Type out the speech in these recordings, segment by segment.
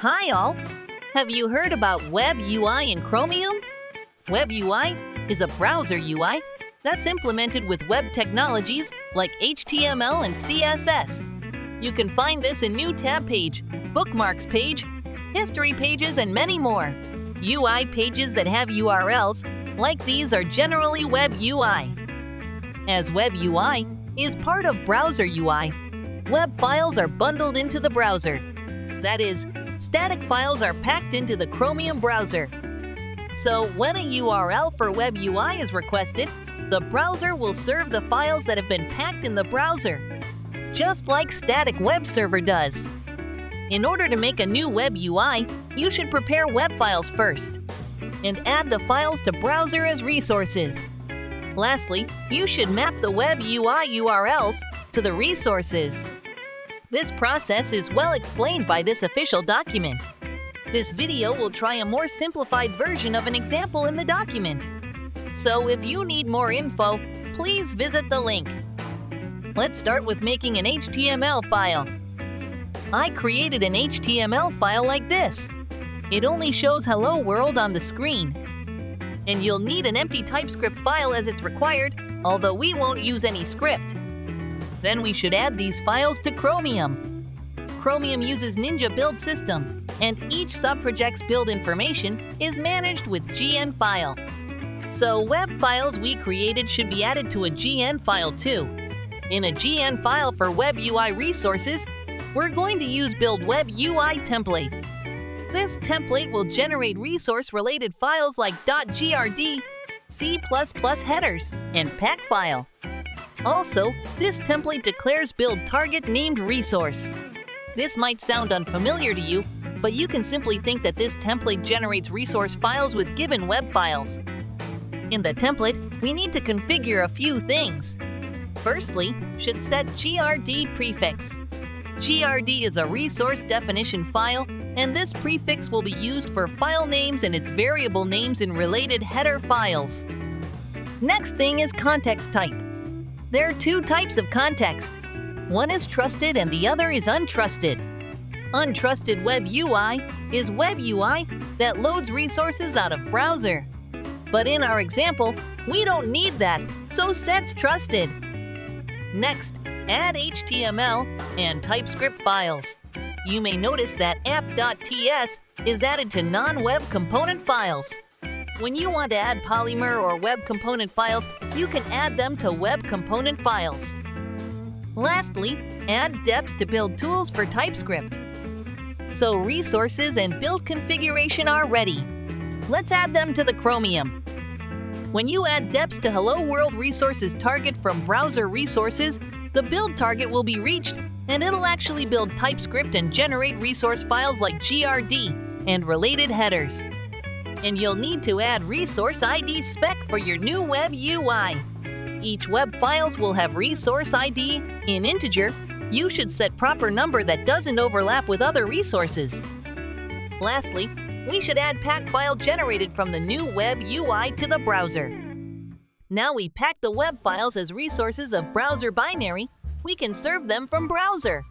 Hi all! Have you heard about WebUI in Chromium? WebUI is a browser UI that's implemented with web technologies like HTML and CSS. You can find this in New Tab page, Bookmarks page, History pages, and many more. UI pages that have URLs like these are generally WebUI. As WebUI is part of Browser UI, web files are bundled into the browser. That is, static files are packed into the Chromium browser. So when a URL for WebUI is requested, the browser will serve the files that have been packed in the browser, just like static web server does. In order to make a new WebUI, you should prepare web files first and add the files to browser as resources. Lastly, you should map the WebUI URLs to the resources. This process is well explained by this official document. This video will try a more simplified version of an example in the document. So if you need more info, please visit the link. Let's start with making an HTML file. I created an HTML file like this. It only shows Hello World on the screen. And you'll need an empty TypeScript file as it's required, although we won't use any script. Then we should add these files to Chromium. Chromium uses Ninja build system, and each subproject's build information is managed with GN file. So web files we created should be added to a GN file too. In a GN file for WebUI resources, we're going to use build WebUI template. This template will generate resource-related files like .grd, C++ headers, and pack file. Also, this template declares build target named resource. This might sound unfamiliar to you, but you can simply think that this template generates resource files with given web files. In the template, we need to configure a few things. Firstly, should set grd prefix. grd is a resource definition file, and this prefix will be used for file names and its variable names in related header files. Next thing is context type. There are two types of context. One is trusted and the other is untrusted. Untrusted WebUI is WebUI that loads resources out of browser. But in our example, we don't need that, so set trusted. Next, add HTML and TypeScript files. You may notice that app.ts is added to non-web component files. When you want to add Polymer or web component files, you can add them to web component files. Lastly, add deps to build tools for TypeScript. So resources and build configuration are ready. Let's add them to the Chromium. When you add deps to Hello World resources target from browser resources, the build target will be reached, and it'll actually build TypeScript and generate resource files like grd and related headers. And you'll need to add resource ID spec for your new WebUI. Each web files will have resource ID in integer. You should set proper number that doesn't overlap with other resources. Lastly, we should add pack file generated from the new WebUI to the browser. Now we pack the web files as resources of browser binary. We can serve them from browser.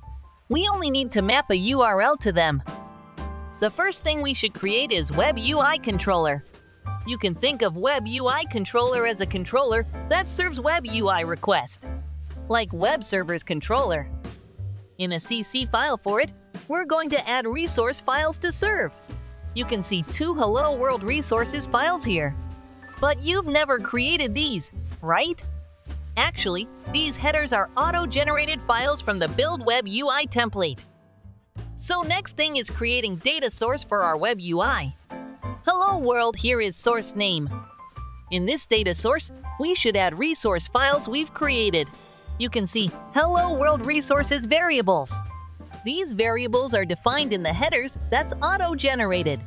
We only need to map a URL to them. The first thing we should create is WebUI controller. You can think of WebUI controller as a controller that serves WebUI request, like web server's controller. In a CC file for it, we're going to add resource files to serve. You can see two Hello World resources files here. But you've never created these, right? Actually, these headers are auto-generated files from the Build WebUI template. So next thing is creating data source for our WebUI. Hello World here is source name. In this data source, we should add resource files we've created. You can see Hello World resources variables. These variables are defined in the headers that's auto-generated.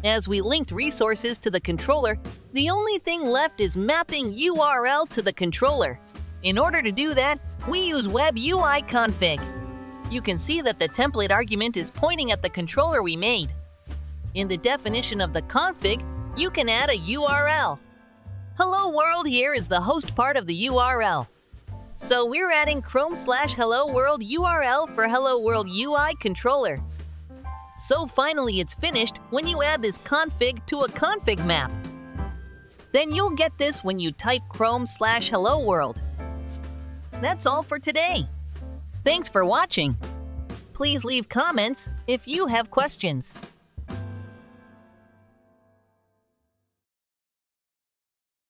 As we linked resources to the controller, the only thing left is mapping URL to the controller. In order to do that, we use WebUI config. You can see that the template argument is pointing at the controller we made. In the definition of the config, you can add a URL. Hello World here is the host part of the URL. So we're adding Chrome/Hello World URL for Hello World UI controller. So finally it's finished when you add this config to a config map. Then you'll get this when you type Chrome/Hello World. That's all for today. Thanks for watching. Please leave comments if you have questions.